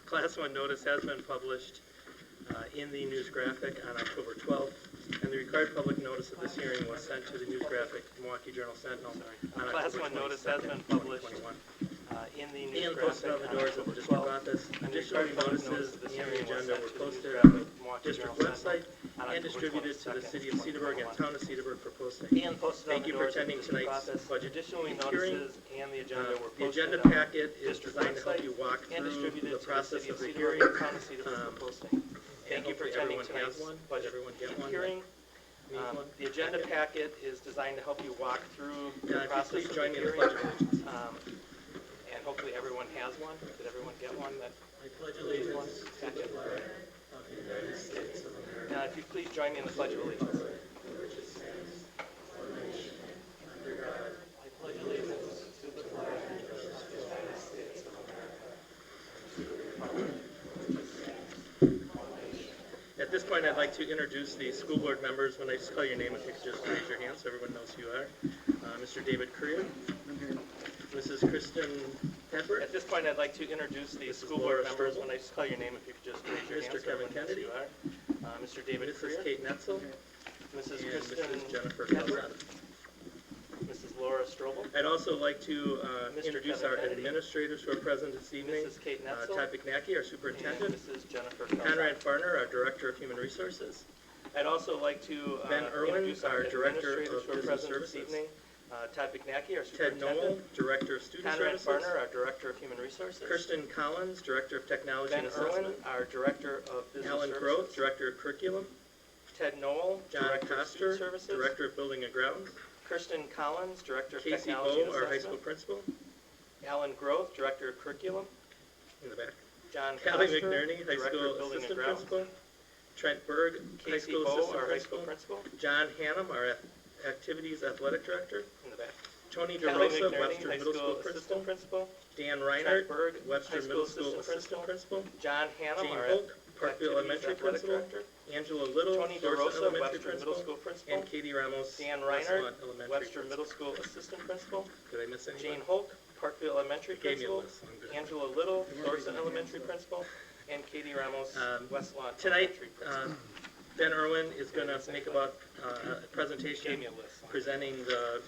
Class 1 notice has been published in the news graphic on October 12th, and the required public notice of this hearing was sent to the news graphic Milwaukee Journal Sentinel on October 22nd, 2021. And posted on the doors of the district office. Additional notices and the agenda were posted on the district website and distributed to the city of Cedarburg and town of Cedarburg for posting. Thank you for attending tonight's budget hearing. The agenda packet is designed to help you walk through the process of the hearing. Thank you for attending tonight's budget hearing. The agenda packet is designed to help you walk through the process of the hearing. And hopefully everyone has one. Did everyone get one? I pledge allegiance to the flag of the United States of America. Now, if you please join me in the Pledge of Allegiance. Which stands one nation under God. I pledge allegiance to the flag of the United States of America. At this point, I'd like to introduce the school board members. When I just call your name, if you could just raise your hand so everyone knows who you are. Mr. David Currier. Mrs. Kristen Hedberg. At this point, I'd like to introduce the school board members. When I just call your name, if you could just raise your hand. Mr. Kevin Kennedy. Mr. David Currier. Mrs. Kate Netzel. Mrs. Kristen Jennifer Hedberg. Mrs. Laura Strobel. I'd also like to introduce our administrators who are present this evening. Mrs. Kate Netzel. Todd Bichnacki, our superintendent. And Mrs. Jennifer Conrad Farner, our director of human resources. I'd also like to Ben Irwin, our director of business services. This evening. Todd Bichnacki, our superintendent. Ted Noel, director of student services. Conrad Farner, our director of human resources. Kirsten Collins, director of technology and assessment. Irwin, our director of business Alan services. Groth, director of curriculum. Ted Noel, John Coster, director of building and grounds. Kirsten Collins, director of technology and assessment. Our high school principal. Alan Groth, director of curriculum. In the back. John Callie McNerney, high school assistant principal. Trent Berg, high school assistant principal. John Hannum, our activities athletic director. In the back. Tony DeRosa, Webster Middle School principal. Dan Reinhardt, Webster Middle School assistant principal. John Hannum, Jane Hoke, Parkville Elementary principal. Angela Little, Tony DeRosa, Webster Middle School principal. And Katie Ramos, Dan Reinhardt, Webster Middle School assistant principal. Did I miss anyone? Jane Hoke, Parkville Elementary principal. Angela Little, Thorson Elementary principal. And Katie Ramos, Westlawn Elementary principal. Ben Irwin is going to make about a presentation presenting the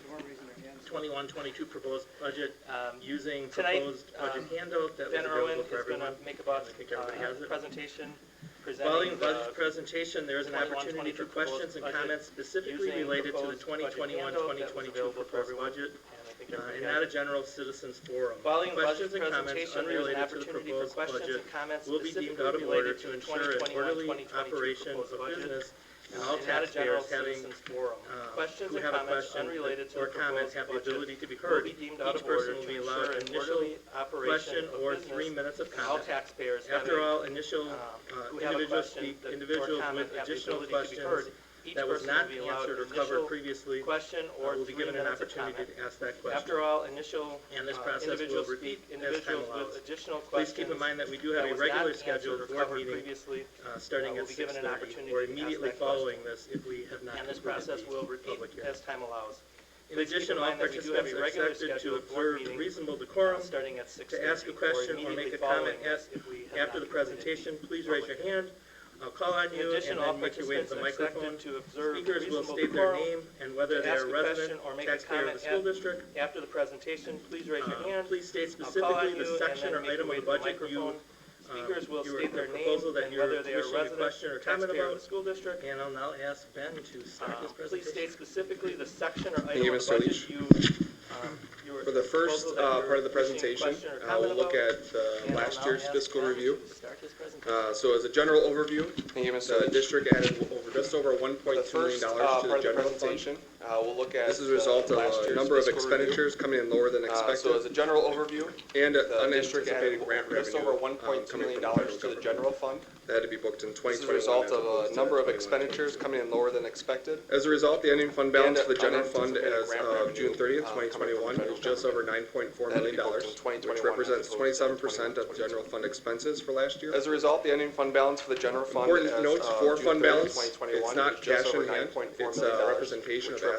21-22 proposed budget using proposed budget handout that was available for everyone. Ben Irwin is going to make about a presentation presenting following the budget presentation, there is an opportunity for questions and comments specifically related to the 2021-2022 proposed budget. And not a general citizens forum. Following questions and comments unrelated to the proposed budget will be deemed out of order to ensure an orderly operation of business, and all taxpayers having who have a question or comment have the ability to be heard. Each person will be allowed an initial question or 3 minutes of comment. After all, individuals with additional questions that was not answered or covered previously will be given an opportunity to ask that question. After all, and this process will repeat as time allows. Please keep in mind that we do have a regular scheduled board meeting starting at 6:30 or immediately following this if we have not completed the public hearing. In addition, all participants are expected to observe reasonable decorum, to ask a question or make a comment after the presentation. Please raise your hand. I'll call on you and then make your way to the microphone. Speakers will state their name and whether they are a resident or taxpayer of the school district. After the presentation, please raise your hand. Please state specifically the section or item of the budget Speakers will state their name and whether they are a resident or taxpayer of the school district. And I'll now ask Ben to start this presentation. Please state specifically the section or item of the budget you for the first part of the presentation, we'll look at last year's fiscal review. So as a general overview, the district added just over $1.2 million to the general fund. We'll look at this is a result of a number of expenditures coming in lower than expected. So as a general overview, and unanticipated grant revenue just over $1.2 million to the general fund. That had to be booked in 2021. This is a result of a number of expenditures coming in lower than expected. As a result, the ending fund balance for the general fund as of June 30th, 2021 is just over $9.4 million, which represents 27% of general fund expenses for last year. As a result, the ending fund balance for the general fund Important notes for fund balance, it's not cash in hand, it's a representation of assets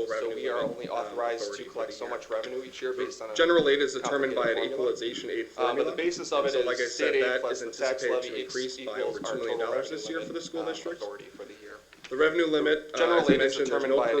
total So revenue we are limit, only authorized to authority for collect the so year. much revenue each year based on a General aid is determined by an complicated formula. equalization aid But formula. the basis of And it so, like I is said, state aid that plus is the tax anticipated levy to increase by equals over our $2 million total revenue this year limit, for the school district. authority for the year. The revenue limit, General as I aid is mentioned, there's determined no by per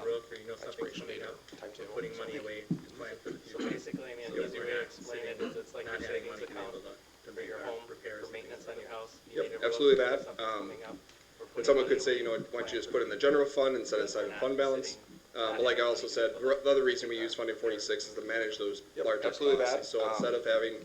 the road where you know something's expiration coming date up, or timetable. we're putting money away to plan for the So future. basically, I mean, an easy way to explain it is it's like your savings account for your home, for maintenance on your house. You need a Yep, roof, absolutely you that. have something coming up, we're And putting someone money could say, away you know, to why don't you plan just put it in the general fund and set aside a fund balance? But like I also said, the other reason we use funding 46 is to manage those Yep, larger absolutely costs. that. So instead of having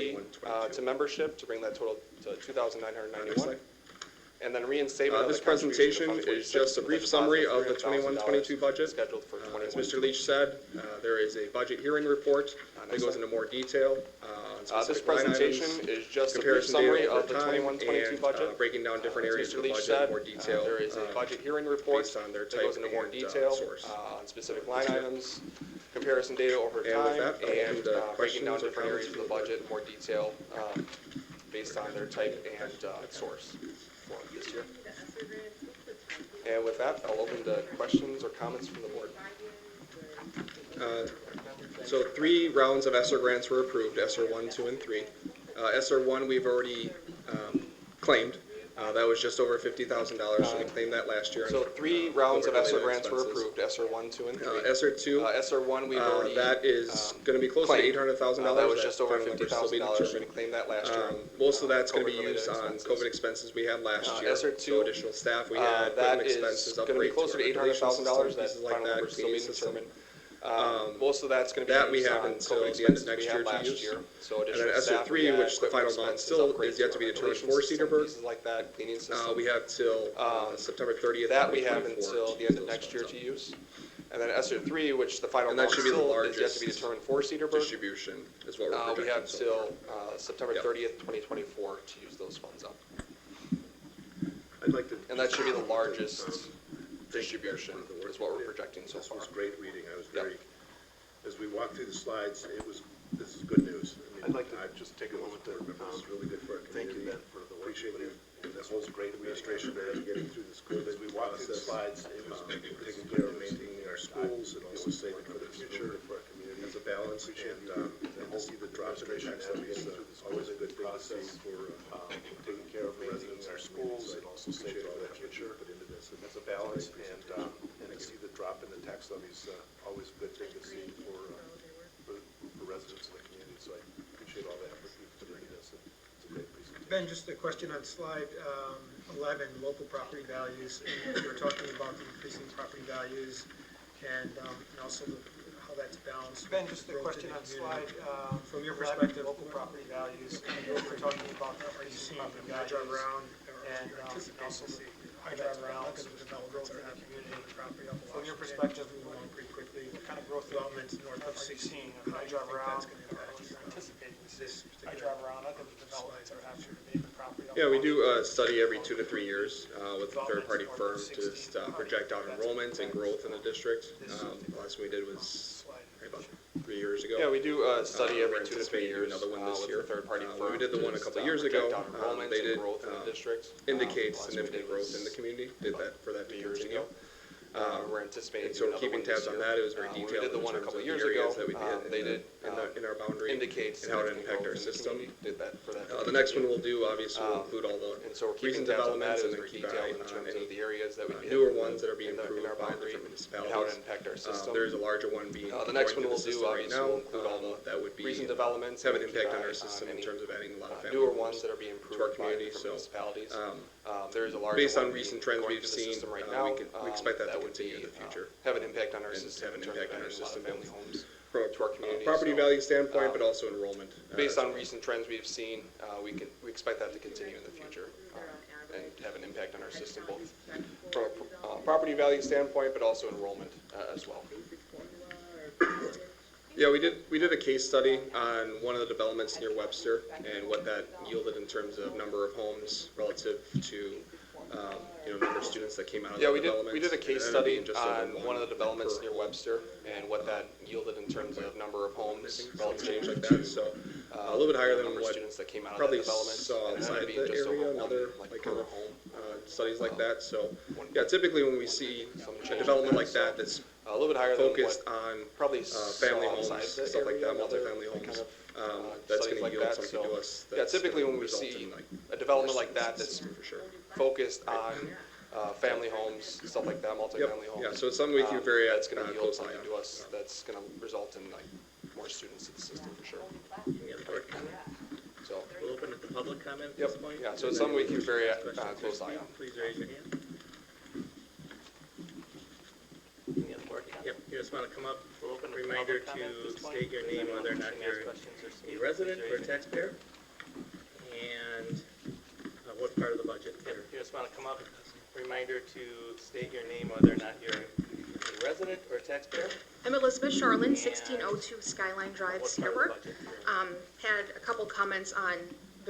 $1,080 21-22. to membership to bring that total to $2,991. And then reinstatement of the This presentation contribution to Fund is just a 46 brief with a summary deposit of the $300,000 21-22 budget. scheduled for As 21. Mr. Leach said, there is a budget hearing report that goes into more detail on This specific line presentation items, is just a brief comparison summary data of over the time, 21-22 and budget. breaking down different As areas Mr. of the Leach budget in said, more detail. there is a budget hearing report based on their that goes type into more and, detail source. on specific line items, comparison data over And with time, that, I'll open and to breaking down questions or different areas of the comments. budget in more detail. based on their type and source for this year. And with that, I'll open to questions or comments from the board. So 3 rounds of ESSER grants were approved, ESSER 1, 2, and 3. ESSER 1 we've already claimed. That was just over $50,000, so we claimed that last year. So 3 rounds of ESSER grants were approved, ESSER 1, 2, and 3. ESSER 2, ESSER 1 we've already that is going to be close to claimed. $800,000. That was just over That final number still being $50,000, we determined. claimed that last year. Most of that's going to be COVID-related used on expenses. COVID expenses we had last year. ESSER 2, so additional staff we had, that equipment is expenses, going to be upgrades closer to our ventilation $800,000, system, that pieces like final that, number is still cleaning being system. determined. Most of that's going to be That we used have on until COVID the end of expenses we next had year to last use. year. So And then additional ESSER staff, 3, we had which the equipment final amount expenses, still upgrades is yet to be our determined ventilation for system, Cedarburg. pieces like that, cleaning system. We have till September 30th. That we have 2024 until to the end use of those next year funds to up. use. And then ESSER 3, which the final And that amount should be the still is yet largest to be determined for Cedarburg. Distribution is what we're We projecting have so till far. September Yep. 30th, 2024 to use those funds up. I'd like to. And that should be the largest distribution is what we're projecting so This far. was great reading. I was Yep. very, as we walked through the slides, this is good news. I mean, I'd like to I've just take a moment to, It's really good for our thank you, community. Ben, for the work Appreciate you you put and this whole great administration there getting through this COVID As we walked through the process. slides, it was Taking care of maintaining our schools and also saving for the future for our community. as a balance. And to see the drop in the tax levy is always a good thing to see for taking care of maintaining our schools and also saving for the future. Put into this as a balance and to see the drop in the tax levy is always a good thing to see for residents in the community. So I appreciate all the effort you've put into this. It's a great presentation. Ben, just a question on slide 11, local property values. And you were talking about the increasing property values and also how that's balanced. Ben, just a growth in question the on community. slide, From your 11, perspective, local property values, and you were talking about the are you increasing seeing, property I drive values. around, and, or anticipating also to see, I how drive that's around, balanced look at the with developments growth that are in the happening community. in the property off of From your Washington, perspective, moving along pretty quickly. What kind of growth Developments north of are you 60. seeing? How I do you drive think around, that's going to impact you? anticipating to see. This I particular drive around, look at the developments that are happening in the property. off Yeah, we of do Washington. a study every 2 to 3 years with a third-party firm to just project out enrollment and growth in the district. The last one we did was about 3 years ago. Yeah, we do a study every We're 2 to 3 anticipating years another one this with year. a third-party When firm. we did the one a to couple just, years project ago, out enrollment they and did growth in the district. indicate Last one we significant did growth was in the community, did that for that to 3 years continue. ago. We're anticipating And so doing keeping another one tabs this on year. that, it was very When we detailed did the in one a terms couple of the years areas ago, that we did they did in our boundary indicate and how it significant impact our growth in the system. community. Did that for that. to The next one continue. we'll do, obviously, will include all the And so we're keeping recent tabs on that, developments it and was then very keep an eye detailed in on terms any of the areas that we hit newer ones that are being in improved our by boundary different and how it municipalities. impact our system. There is a larger one being The next going one through the we'll do, system right obviously, now. will include all the That would be recent developments. have an and keep impact on our eye system in any, terms of adding a lot of family newer homes ones that are being to our improved by community. different So municipalities. There is a large based on one recent being trends going we've through the seen, system right we now, expect that to would continue in be, the future. have an impact on our And system have an in terms impact of on our adding a lot system of family homes From to our community. property So, value standpoint, but also enrollment. based on recent trends we've seen, we expect that to continue in the future and have an impact on our system both from a property value standpoint, but also enrollment as well. Yeah, we did a case study on one of the developments near Webster and what that yielded in terms of number of homes relative to number of students that came out of Yeah, that we development. did a case It ended up study being just over on one of the developments per near home. Webster and what that yielded in terms of number of homes Some relative change like to that, so a little bit higher than number of what students that came out of that probably development. saw and it ended outside up being the just over area, one, another like like per kind of home. studies like that. So yeah, typically when we see a development like that that's A little bit higher than focused what on probably family saw homes, outside the stuff like area, that, another multifamily kind homes, of, that's studies going like to yield that. something So, to us. yeah, that's typically gonna when we result see in, like, a development more like that students that's for sure. focused on family homes, stuff like that, multifamily homes. Yeah, so it's something we keep very that's going to yield close eye something on. to us that's going to result in like more students in the system for sure. Any other board comment? So, We'll open it to public comment at yep, this point. yeah, so it's something we keep very Questions for close eye Steve? on. Please raise your hand. Any other board comment? Yep, you just want to come up, We'll open it to reminder public comment at to this point. state your name, whether or not Any you're questions or a Steve, resident please or a raise your hand. taxpayer, and what part of the budget Yep, here. you just want to come up, reminder to state your name, whether or not you're a resident or a taxpayer. I'm Elizabeth Charlin, 1602 Skyline Drive, What part of the Cedarburg. budget you're in. Had a couple comments on the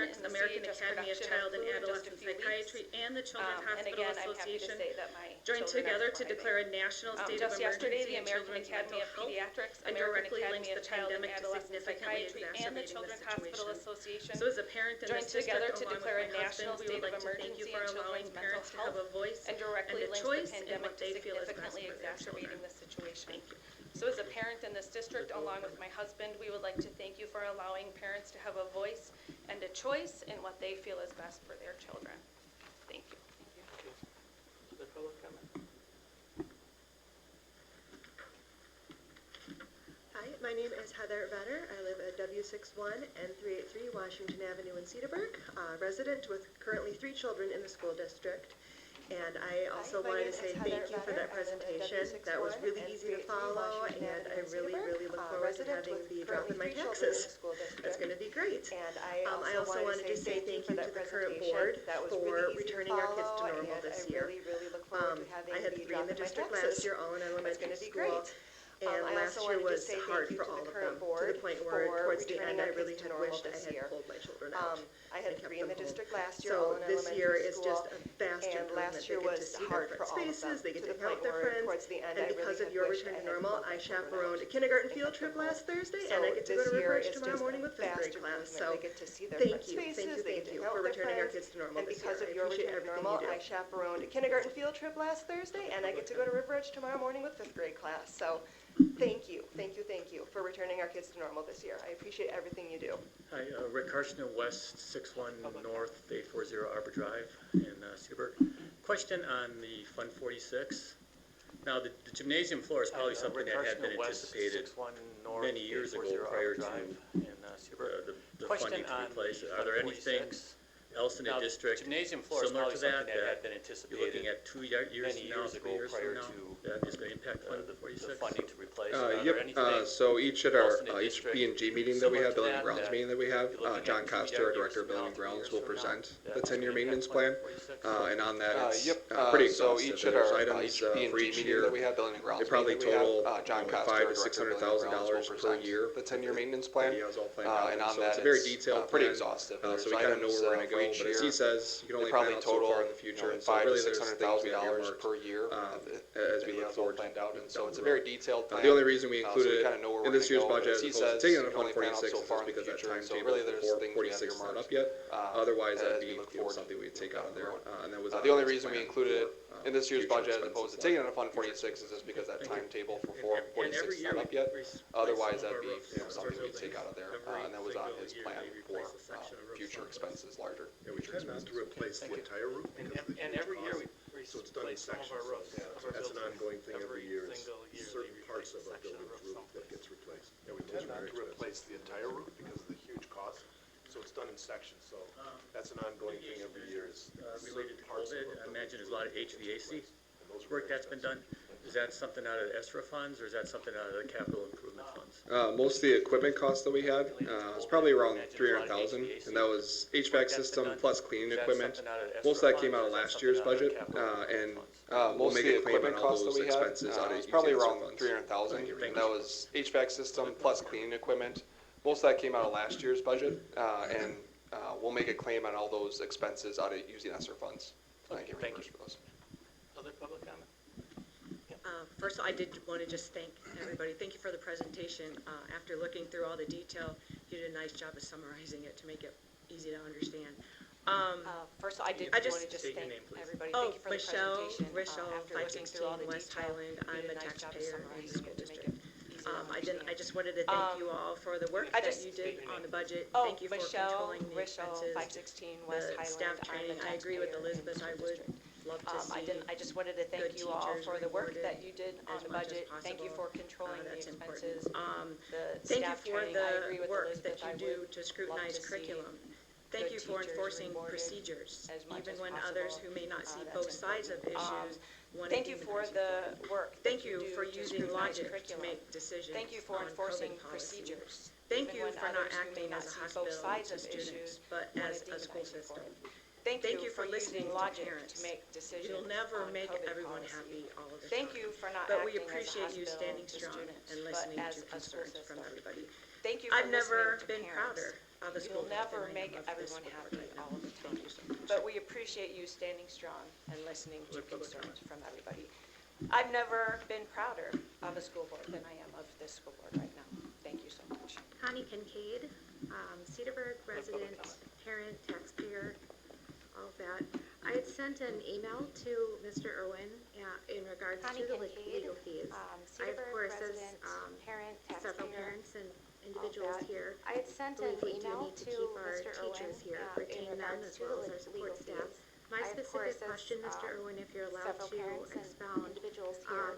Pediatrics, in the American CHS Academy of production Child and fluid just a Adolescent few weeks. Psychiatry, and the Children's And Hospital again, I'm happy to Association say that my joined children together are to thriving. declare a national state of Just yesterday, emergency the in American children's Academy mental of health Pediatrics, and American directly Academy links of the Child and pandemic to Adolescent significantly Psychiatry, and the exacerbating the Children's Hospital situation. Association So as a parent in joined this district, together to along declare with a my national husband, we state would of like to thank you emergency for in allowing children's mental parents to have health a voice and directly and a links the choice in pandemic what to they feel is best significantly for their exacerbating children. the situation. Thank you. So as a parent in this district, along with my husband, we would like to thank you for allowing parents to have a voice and a choice in what they feel is best for their children. Thank you. Other public comment? Hi, My name is Heather Vader. I live at W61 and 383 Washington Avenue in Cedarburg, resident with currently 3 children in the school district. And I also wanted to say thank you for that presentation. That was really easy to follow, and I really, really look forward to having the drop in my taxes. That's going to be great. I also wanted to say thank you to the current board for returning our kids to normal this year. I had 3 in the district last year, all in elementary school. And last year was hard for all of them, to the point where towards the end I really had wished I had pulled my children out. I had 3 in the district last year, all in elementary school. So this year is just a vast improvement. They get to see their friends' faces, they get to hang out with their friends, and because of your return to normal, I chaperoned a kindergarten field trip last Thursday, and I get to go to River Edge tomorrow morning with 5th grade class. So thank you for returning our kids to normal this year. I appreciate everything you do. I chaperoned a kindergarten field trip last Thursday, and I get to go to River Edge tomorrow morning with 5th grade class. So thank you for returning our kids to normal this year. I appreciate everything you do. Hi, Rick Carson, West 61 North 840 Arbor Drive in Cedarburg. Question on the Fund 46. Now, the gymnasium floor is probably something that had been anticipated many years ago prior to the funding to replace it. Are there anything else in the district similar to that you're looking at 2 years from now, 3 years from now, that is going to impact Fund 46? Yep, so each at our, each B&G meeting that we have, Building and Grounds meeting that we have, John Costa, our Director of Building and Grounds, will present the 10-year maintenance plan, and on that it's pretty exhaustive. So each at There's our items for each year. that we have, Building and Grounds They probably meeting that we total have, John Costa, $500,000 our to Director of Building and Grounds, will $600,000 per present year. the 10-year maintenance plan, Yeah, it's all planned out. and on So that it's a very detailed pretty plan. exhaustive. So we kind of know where we're going to go, but as he says, you can only plan out so far in the future, and so $500,000 really to there's things we have $600,000 earmarked per year as we look forward to planned out, and so down it's the a very road. detailed plan. The only reason we So included we it kinda know where in we're this gonna year's go, budget as as he opposed to says, taking it you on can Fund only plan out 46 so is far just in the because that future, and so timetable really there's for things we have 46 is not earmarked, up yet. Otherwise, as that'd we be look forward something we'd take out of there. And that was the only reason we plan included it for, in this year's future budget as opposed to taking it on Fund future 46 is just because that timetable for And 46 every is year not up we yet. replace Otherwise, some of that'd our be roofs, some of something our we'd take out of there, buildings. and that was on Every his single plan year we for replace a section of roofs future on this. expenses larger. Yeah, we tend not to replace the entire roof. And because of the and huge every year cost. we So it's done in replace some of our sections. roofs. Yeah, of our that's an buildings. ongoing thing every year. Is single year certain they parts of replace our a section building's of roof something. that gets replaced. Yeah, we tend not to replace the entire roof because of the huge cost. So it's done in sections. So that's an ongoing thing every year. Is Related to parts of COVID, our I imagine there's a lot of HVAC and those are work very that's been done. Is that something out of the ESSER funds, or is that something out of the capital improvement funds? Most of the equipment costs that we had was probably around 300,000, and that was HVAC system plus cleaning equipment. Most of that came out of last year's budget, and we'll Most of make the a claim on equipment all costs that those we had, expenses out of was probably using ESSER around funds. 300,000, Thank you. and that was HVAC system plus cleaning equipment. Most of that came out of last year's budget, and we'll make a claim on all those expenses out of using ESSER funds. Thank you. For those. Other public comment? First, I did want to just thank everybody. Thank you for the presentation. After looking through all the detail, you did a nice job of summarizing it to make it easy to understand. First, I did I want just- to just State your thank name, please. everybody. Oh, Thank you for the presentation. Michelle, After looking through all the 516 West detail, Highland. you I'm did a nice job of taxpayer in the summarizing school it to make district. it easy to understand. I just wanted to thank you all for the work I that just- you did on the budget. Oh, Thank you for Michelle, controlling the Rishel, expenses. 516 West The Highland. staff I'm a training, I agree with taxpayer in the Elizabeth. I school would district. love to see. I just wanted to thank good you all teachers for the work rewarded that you did on as the much as budget. Thank you possible. for controlling the That's expenses. important. The Thank you staff for training, I agree the with work Elizabeth. that you I do would to love scrutinize to see curriculum. Thank you good for teachers enforcing rewarded procedures, as much even as when possible. others who may not see That's both sides of important. issues want to Thank you deem for person the forward. work. Thank that you do for to using scrutinize logic to curriculum. make decisions Thank you for on enforcing COVID policy. procedures. Thank even you when for not others who may acting not as a see both hospital sides to of students, issues but wanna as a demonize school you system. for it. Thank you for listening using to logic parents. to make decisions. You'll never on make COVID everyone policy. happy all of the Thank time. you for not But we acting as a appreciate you hospital standing to strong students, and but listening as to a school concerns from system. everybody. Thank you for I've never listening to been parents. prouder of the school You'll board never than I make am of this everyone school board happy right now. all of the time. Thank you so much. But we appreciate you standing strong and listening to Other public concerns from everybody. I've never been prouder of a school board than I am of this school board right now. Thank you so much. Connie Kincaid, Cedarburg resident, parent, taxpayer, all of that. I had sent an email to Mr. Irwin in regards Connie to the Kincaid, legal fees. I, of Cedarburg course, as resident, parent, several taxpayer, parents and individuals that. here, I had sent an believe we do email need to to keep our Mr. teachers Irwin, here, in retain them regards as to well the as our support legal staff. fees. My I, of specific course, as, question, Mr. Irwin, if you're allowed several to parents and expound, individuals here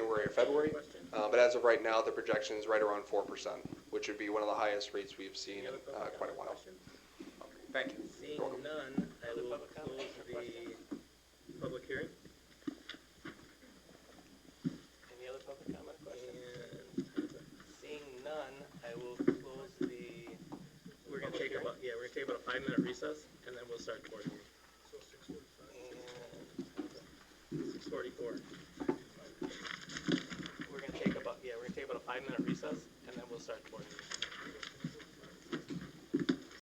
January or February. But as of right now, the projection is right around 4%, which would be one of the highest rates we've seen in quite a while. Thank you. Seeing none, I will close the public hearing. Any other public comment or questions? Seeing none, I will close the. We're gonna take about a 5-minute recess, and then we'll start the board meeting. So 6:45. And 6:44. We're gonna take about a 5-minute recess, and then we'll start the board meeting.